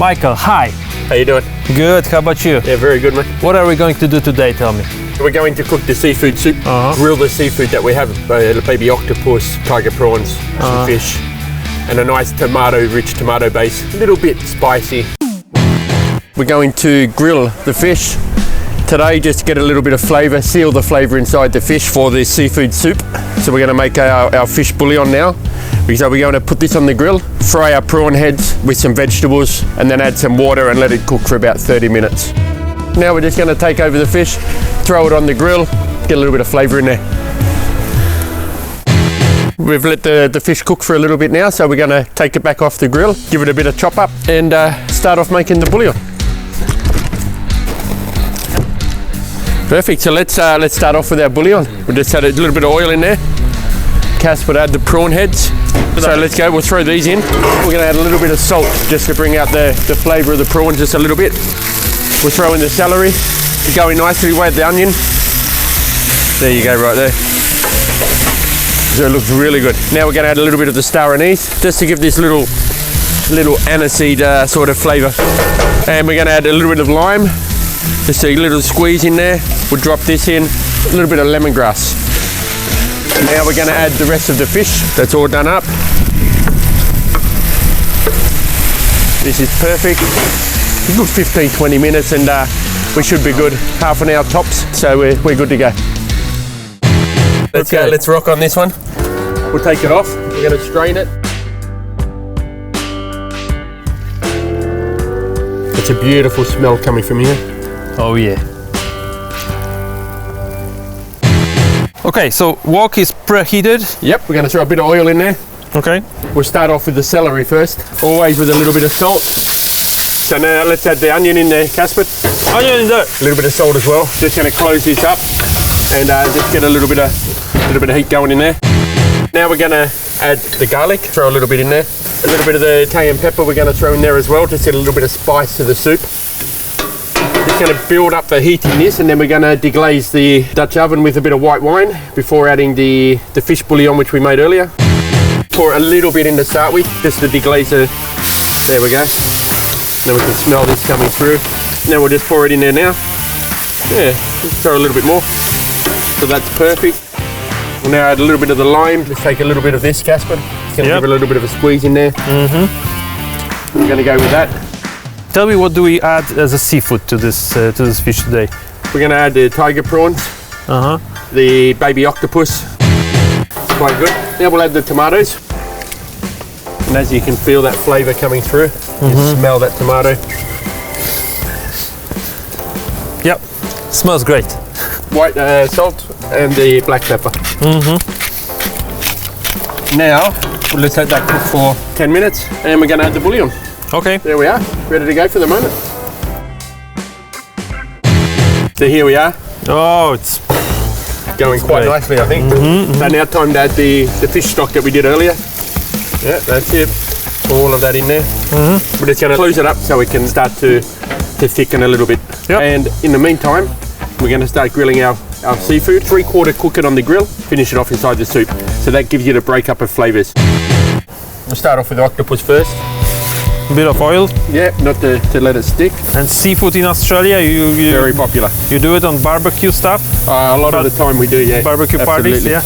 Michael, hi. How you doing? Good, how about you? Yeah, very good, mate. What are we going to do today, tell me? We're going to cook the seafood soup, grill the seafood that we have, maybe octopus, tiger prawns, some fish, and a nice rich tomato base, a little bit spicy. We're going to grill the fish today just to get a little bit of flavour, seal the flavour inside the fish for the seafood soup. So we're going to make our fish bouillon now. So we're going to put this on the grill, fry our prawn heads with some vegetables, and then add some water and let it cook for about 30 minutes. Now we're just going to take over the fish, throw it on the grill, get a little bit of flavour in there. We've let the fish cook for a little bit now, so we're going to take it back off the grill, give it a bit of chop up, and start off making the bouillon. Perfect, so let's start off with our bouillon. We'll just add a little bit of oil in there. Cass would add the prawn heads. So let's go, we'll throw these in. We're going to add a little bit of salt just to bring out the flavour of the prawn just a little bit. We'll throw in the celery to go in nicely with the onion. There you go, right there. So it looks really good. Now we're going to add a little bit of the star anise just to give this little aniseed sort of flavour. And we're going to add a little bit of lime, just a little squeeze in there. We'll drop this in, a little bit of lemongrass. Now we're going to add the rest of the fish. That's all done up. This is perfect. A good 15-20 minutes and we should be good. Half an hour tops, so we're good to go. Let's go, let's rock on this one. We'll take it off. We're going to strain it. It's a beautiful smell coming from here. Oh yeah. Okay, so wok is preheated. Yep, we're going to throw a bit of oil in there. Okay. We'll start off with the celery first, always with a little bit of salt. So now let's add the onion in there, Casper. Onion in there. A little bit of salt as well. Just going to close this up and just get a little bit of heat going in there. Now we're going to add the garlic, throw a little bit in there. A little bit of the cayenne pepper we're going to throw in there as well, just get a little bit of spice to the soup. Just going to build up the heat in this, and then we're going to deglaze the Dutch oven with a bit of white wine before adding the fish bouillon which we made earlier. Pour a little bit in to start with, just to deglaze the, there we go. Then we can smell this coming through. Now we'll just pour it in there now. Yeah, just throw a little bit more. So that's perfect. We'll now add a little bit of the lime. Let's take a little bit of this, Casper. Just going to give it a little bit of a squeeze in there. We're going to go with that. Tell me, what do we add as a seafood to this fish today? We're going to add the tiger prawns, the baby octopus. It's quite good. Now we'll add the tomatoes. And as you can feel that flavour coming through, you smell that tomato. Yep, smells great. White salt and the black pepper. Now, let's let that cook for 10 minutes and we're going to add the bouillon. Okay. There we are, ready to go for the moment. So here we are. Oh, it's going quite nicely, I think. So now time to add the fish stock that we did earlier. Yeah, that's it. All of that in there. We're just going to close it up so we can start to thicken a little bit. Yep. And in the meantime, we're going to start grilling our seafood. 3/4 cook it on the grill, finish it off inside the soup. So that gives you the breakup of flavours. We'll start off with the octopus first. a bit of oil. Yeah, not to let it stick. And seafood in Australia, you very popular. You do it on barbecue stuff? A lot of the time we do, yeah. Barbecue Absolutely. parties, yeah.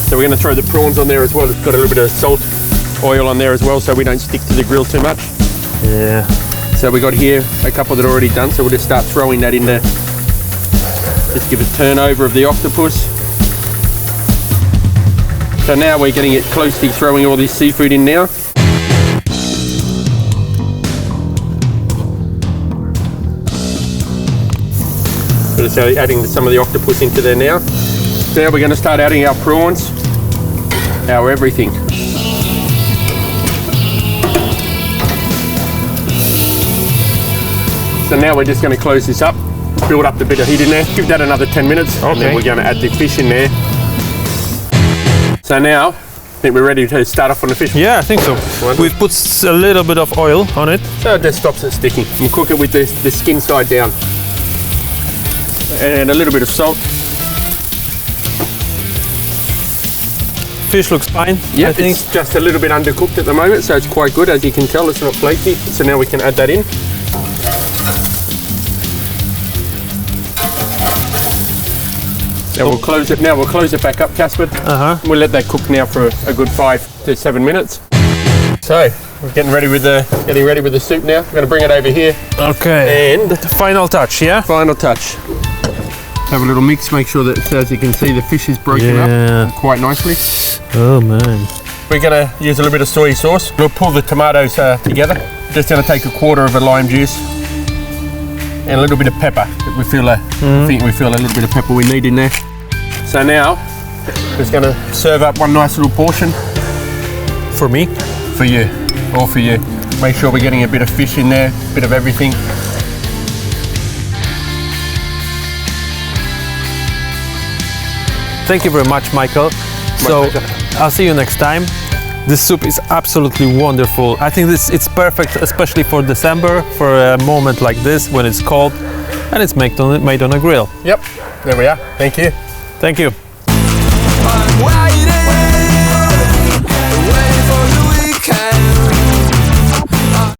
So we're going to throw the prawns on there as well. It's got a little bit of salt, oil on there as well, so we don't stick to the grill too much. Yeah. So we got here a couple that are already done, so we'll just start throwing that in there. Just give a turnover of the octopus. So now we're getting it close to throwing all this seafood in now. So adding some of the octopus into there now. So now we're going to start adding our prawns, our everything. So now we're just going to close this up, build up the bit of heat in there, give that another 10 minutes, okay. And then we're going to add the fish in there. So now, I think we're ready to start off on the fish. Yeah, I think so. We've put a little bit of oil on it. So it just stops it sticking. We'll cook it with the skin side down. And a little bit of salt. fish looks fine. Yeah, I think. it's just a little bit undercooked at the moment, so it's quite good. As you can tell, it's not flaky. So now we can add that in. Now we'll close it. Now we'll close it back up, Casper. We'll let that cook now for a good 5 to 7 minutes. So we're getting ready with the soup now. We're going to bring it over here. Okay. And the final touch, yeah. Final touch. Have a little mix. Make sure that, as you can see, the fish is broken up quite nicely. Oh man. We're going to use a little bit of soy sauce. We'll pull the tomatoes together. Just going to take a quarter of a lime juice and a little bit of pepper. We feel I think we feel a little bit of pepper we need in there. So now, just going to serve up one nice little portion. For me? For you, all for you. Make sure we're getting a bit of fish in there, a bit of everything. Thank you very much, Michael. So I'll see you next time. This soup is absolutely wonderful. I think it's perfect, especially for December, for a moment like this when it's cold and it's made on a grill. Yep, there we are. Thank you. Thank you. Why